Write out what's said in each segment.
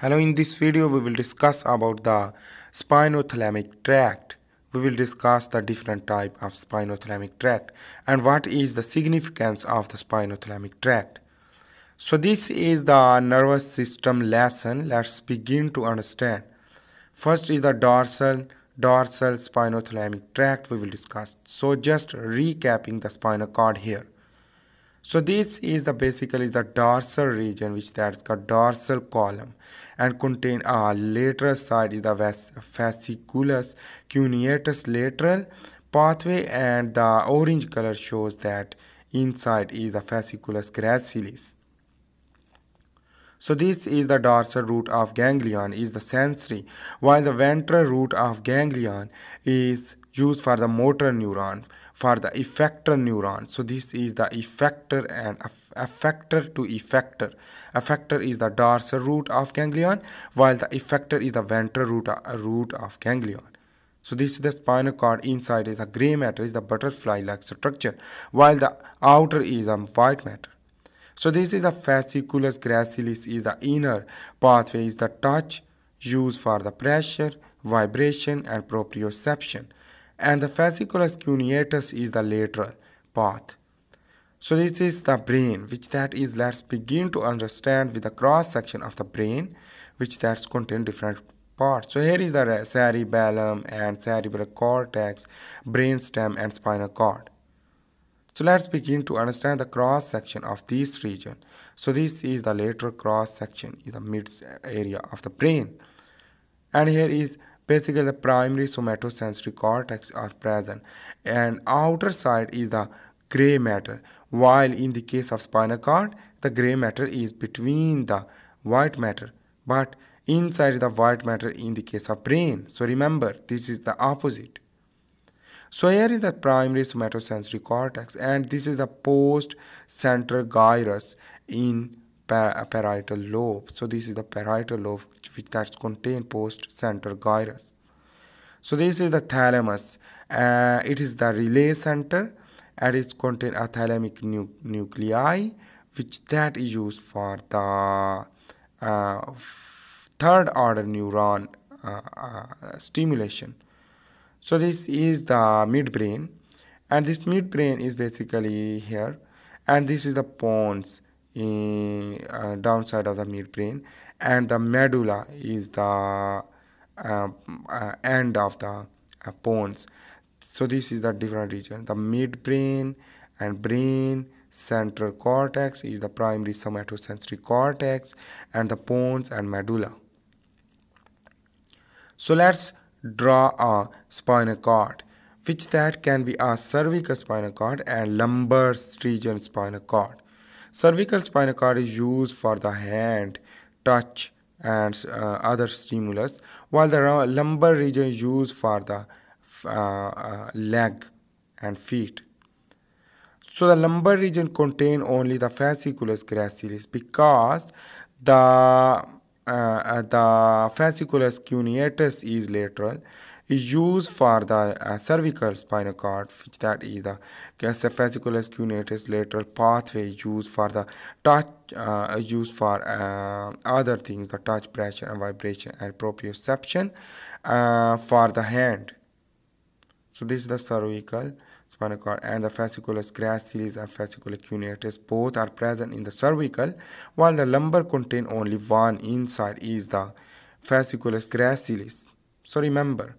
Hello, in this video we will discuss about the spinothalamic tract. We will discuss the different type of spinothalamic tract and what is the significance of the spinothalamic tract. So this is the nervous system lesson. Let's begin to understand. First is the dorsal spinothalamic tract we will discuss. So just recapping the spinal cord here. So this is the basically is the dorsal region, which that's got dorsal column and contain a lateral side is the fasciculus cuneatus lateral pathway, and the orange color shows that inside is the fasciculus gracilis. So this is the dorsal root of ganglion is the sensory, while the ventral root of ganglion is used for the motor neuron, for the effector neuron. So this is the effector and effector to effector. Effector is the dorsal root of ganglion, while the effector is the ventral root of ganglion. So this is the spinal cord. Inside is a gray matter, is the butterfly-like structure, while the outer is a white matter. So this is a fasciculus gracilis is the inner pathway, is the touch used for the pressure, vibration and proprioception, and the fasciculus cuneatus is the lateral path. So this is the brain, which that is, let's begin to understand with the cross section of the brain, which that's contain different parts. So here is the cerebellum and cerebral cortex, brainstem and spinal cord. So let's begin to understand the cross section of this region. So this is the lateral cross section in the mid area of the brain. And here is basically the primary somatosensory cortex are present. And outer side is the gray matter. While in the case of spinal cord, the gray matter is between the white matter. But inside the white matter in the case of brain. So remember, this is the opposite. So here is the primary somatosensory cortex, and this is the post-central gyrus in parietal lobe. So this is the parietal lobe which that's contain post-central gyrus. So this is the thalamus. It is the relay center, and it contain a thalamic nuclei, which that is used for the third order neuron stimulation. So this is the midbrain, and this midbrain is basically here, and this is the pons downside of the midbrain, and the medulla is the end of the pons. So this is the different region. The midbrain and brain central cortex is the primary somatosensory cortex, and the pons and medulla. So let's draw a spinal cord, which that can be a cervical spinal cord and lumbar region spinal cord. Cervical spinal cord is used for the hand, touch and other stimulus, while the lumbar region is used for the leg and feet. So the lumbar region contain only the fasciculus gracilis, because the fasciculus cuneatus is lateral, is used for the cervical spinal cord, which that is the fasciculus cuneatus lateral pathway used for the touch, used for other things, the touch, pressure and vibration and proprioception for the hand. So this is the cervical spinal cord, and the fasciculus gracilis and fasciculus cuneatus both are present in the cervical, while the lumbar contain only one. Inside is the fasciculus gracilis. So remember,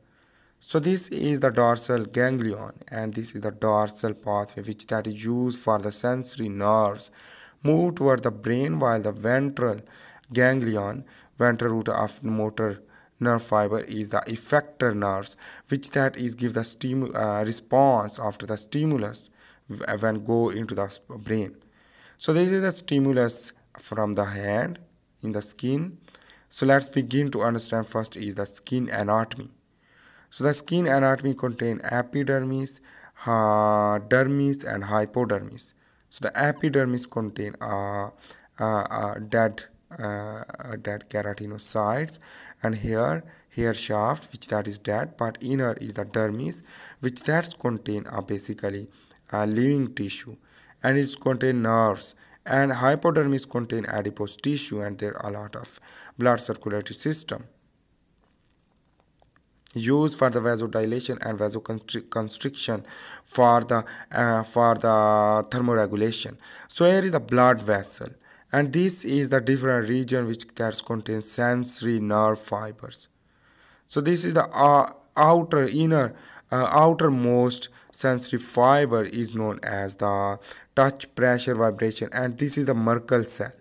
so this is the dorsal ganglion, and this is the dorsal pathway, which that is used for the sensory nerves move toward the brain, while the ventral ganglion, ventral root of motor nerve fiber, is the effector nerves, which that is give the response after the stimulus when go into the brain. So this is the stimulus from the hand in the skin. So let's begin to understand. First is the skin anatomy. So the skin anatomy contain epidermis, dermis and hypodermis. So the epidermis contain dead keratinocytes, and here hair shaft, which that is dead, but inner is the dermis, which that's contain basically living tissue, and it's contain nerves And hypodermis contain adipose tissue, and there are a lot of blood circulatory system used for the vasodilation and vasoconstriction for the thermoregulation. So here is the blood vessel, and this is the different region which that contains sensory nerve fibers. So this is the outermost sensory fiber is known as the touch, pressure, vibration, and this is the Merkel cell,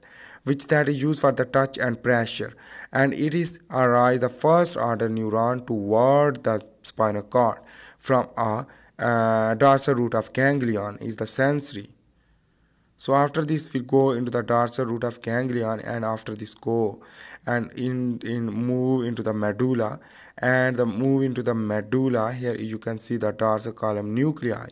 which that is used for the touch and pressure, and it is arise the first order neuron toward the spinal cord from a dorsal root of ganglion is the sensory. So after this we go into the dorsal root of ganglion, and after this go and in move into the medulla, and the move into the medulla. Here you can see the dorsal column nuclei,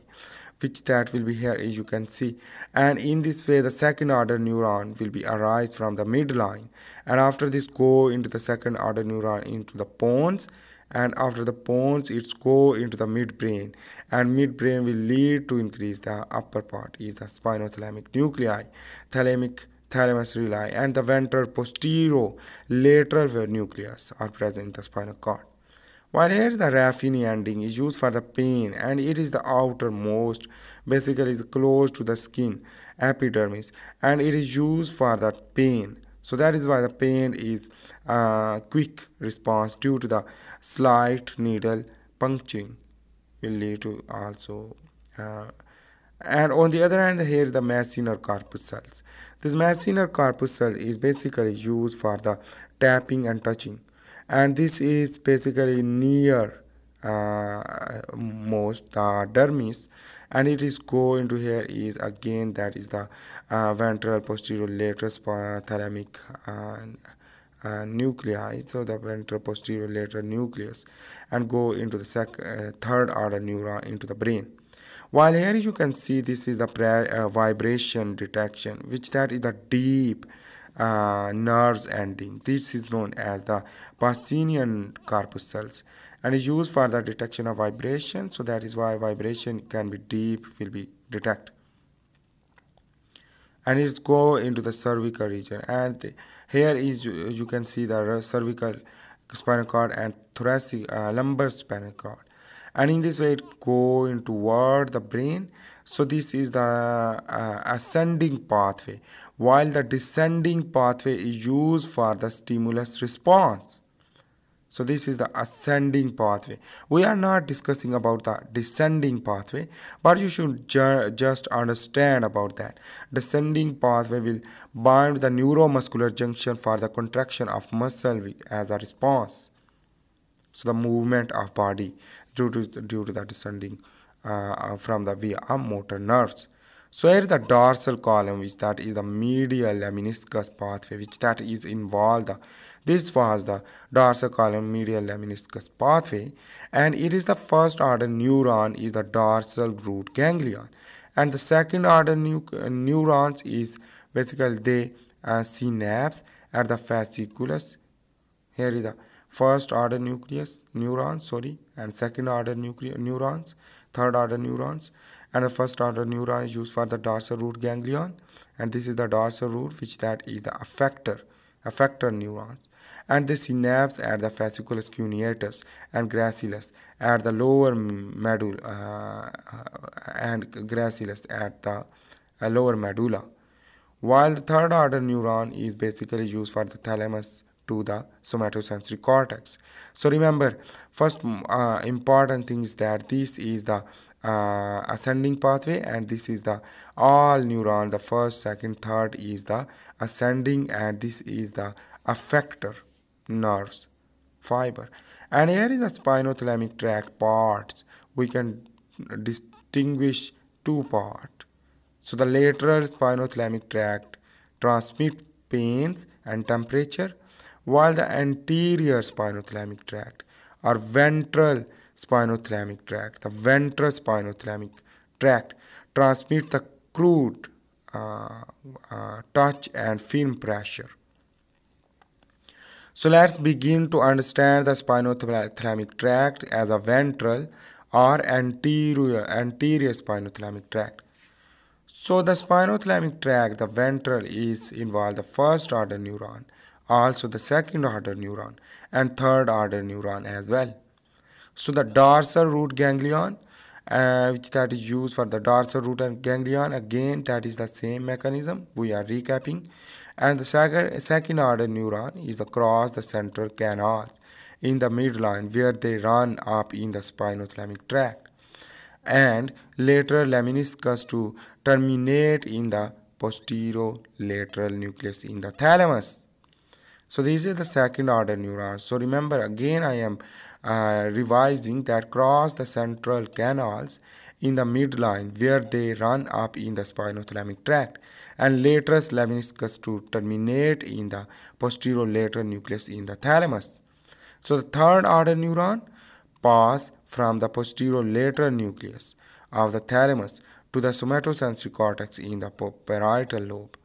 which that will be here you can see, and in this way the second order neuron will be arise from the midline, and after this go into the second order neuron into the pons, and after the pons it's go into the midbrain, and midbrain will lead to increase the upper part is the spinothalamic nuclei, thalamus relay, and the ventral posterior lateral nucleus are present in the spinal cord. While here the raphine ending is used for the pain, and it is the outermost, basically is close to the skin, epidermis, and it is used for the pain. So that is why the pain is quick response due to the slight needle puncturing will lead to also. And on the other hand, here is the masseter corpus cells. This masseter corpus cell is basically used for the tapping and touching, and this is basically near most the dermis, and it is go into here is again that is the ventral posterior lateral thalamic nuclei, so the ventral posterior lateral nucleus, and go into the third order neuron into the brain. While here you can see this is the vibration detection, which that is the deep nerves ending. This is known as the Pacinian corpus cells, and is used for the detection of vibration. So that is why vibration can be deep, will be detect, and it's go into the cervical region. And here is you can see the cervical spinal cord and thoracic lumbar spinal cord, and in this way it go into toward the brain. So this is the ascending pathway, while the descending pathway is used for the stimulus response. So this is the ascending pathway. We are not discussing about the descending pathway, but you should just understand about that. Descending pathway will bind the neuromuscular junction for the contraction of muscle as a response. So the movement of body due to the descending from the via motor nerves. So here is the dorsal column, which that is the medial lemniscus pathway, which that is involved. This was the dorsal column medial lemniscus pathway, and it is the first order neuron is the dorsal root ganglion, and the second order neurons is basically they synapse at the fasciculus. Here is the first order neurons, and second order neurons, third order neurons, and the first order neuron is used for the dorsal root ganglion, and this is the dorsal root, which that is the effector neurons, and the synapse at the fasciculus cuneatus and gracilis at the lower medulla and gracilis at the lower medulla, while the third order neuron is basically used for the thalamus to the somatosensory cortex. So remember, first important thing is that this is the ascending pathway, and this is the all neuron, the first, second, third is the ascending, and this is the effector nerves fiber. And here is the spinothalamic tract parts. We can distinguish two parts. So the lateral spinothalamic tract transmit pains and temperature, while the anterior spinothalamic tract or ventral spinothalamic tract, the ventral spinothalamic tract transmit the crude touch and film pressure. So let's begin to understand the spinothalamic tract as a ventral or anterior spinothalamic tract. So the spinothalamic tract, the ventral, is involved the first order neuron, also the second order neuron, and third order neuron as well. So the dorsal root ganglion, which that is used for the dorsal root and ganglion, again that is the same mechanism we are recapping. And the second order neuron is across the central canals in the midline where they run up in the spinothalamic tract, and lateral lemniscus to terminate in the posterolateral nucleus in the thalamus. So this is the second order neuron. So remember again I am revising that cross the central canals in the midline where they run up in the spinothalamic tract, and lateral lemniscus to terminate in the posterolateral nucleus in the thalamus. So the third order neuron pass from the posterolateral nucleus of the thalamus to the somatosensory cortex in the parietal lobe.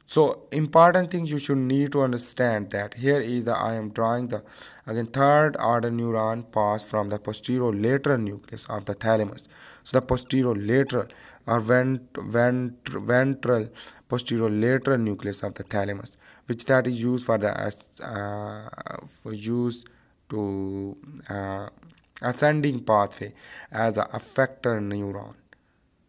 So important things you should need to understand that here is the I am drawing the again third order neuron pass from the posterolateral nucleus of the thalamus. So the posterolateral or ventral posterolateral nucleus of the thalamus, which that is used for the to ascending pathway as a effector neuron.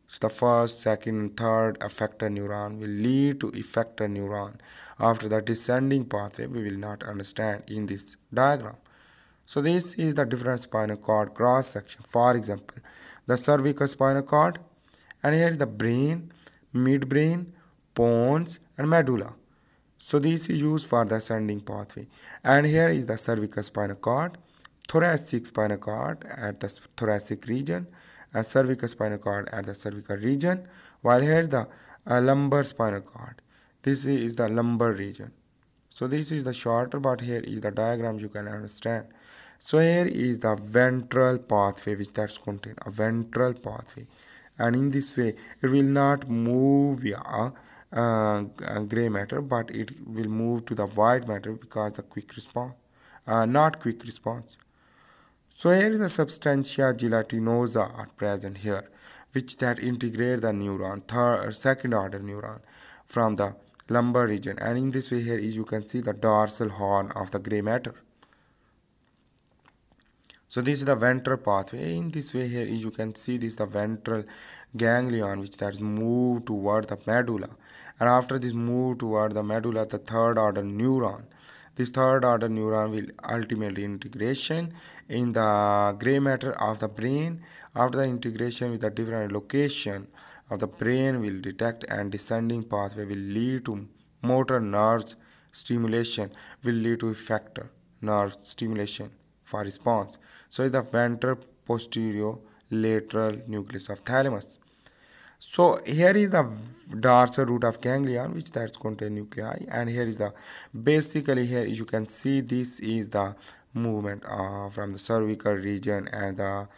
So the first, second, and third effector neuron will lead to effector neuron. After the descending pathway, we will not understand in this diagram. So this is the different spinal cord cross section. For example, the cervical spinal cord, and here is the brain, midbrain, pons, and medulla. So this is used for the ascending pathway. And here is the cervical spinal cord, thoracic spinal cord at the thoracic region, and cervical spinal cord at the cervical region, while here is the lumbar spinal cord. This is the lumbar region. So this is the shorter, but here is the diagram you can understand. So here is the ventral pathway, which that's contained a ventral pathway, and in this way it will not move via gray matter, but it will move to the white matter because the quick response, not quick response. So here is the substantia gelatinosa are present here, which that integrate the neuron, third or second order neuron from the lumbar region, and in this way here is you can see the dorsal horn of the gray matter. So this is the ventral pathway. In this way here is you can see this the ventral ganglion, which that move toward the medulla, and after this move toward the medulla, the third order neuron. This third order neuron will ultimately integration in the gray matter of the brain. After the integration with the different location of the brain will detect, and descending pathway will lead to motor nerves stimulation, will lead to effector nerve stimulation for response. So is the ventral posterior lateral nucleus of thalamus. So here is the dorsal root of ganglion, which that's contain nuclei, and here is the basically here you can see this is the movement from the cervical region and the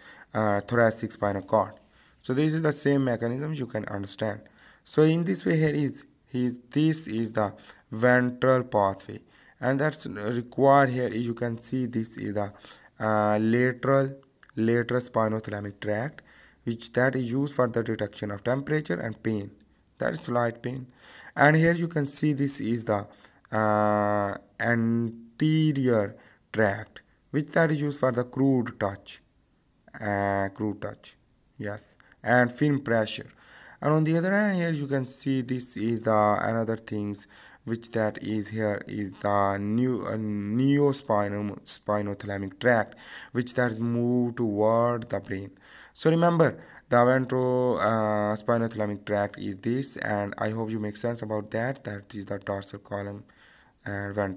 thoracic spinal cord. So this is the same mechanism you can understand. So in this way here this is the ventral pathway, and that's required here you can see this is the lateral spinothalamic tract, which that is used for the detection of temperature and pain, that is slight pain. And here you can see this is the anterior tract, which that is used for the crude touch, yes, and film pressure. And on the other hand here you can see this is the another things which that is here is the spinothalamic tract, which that is moved toward the brain. So remember the ventral spinothalamic tract is this, and I hope you make sense about that. That is the dorsal column and ventral.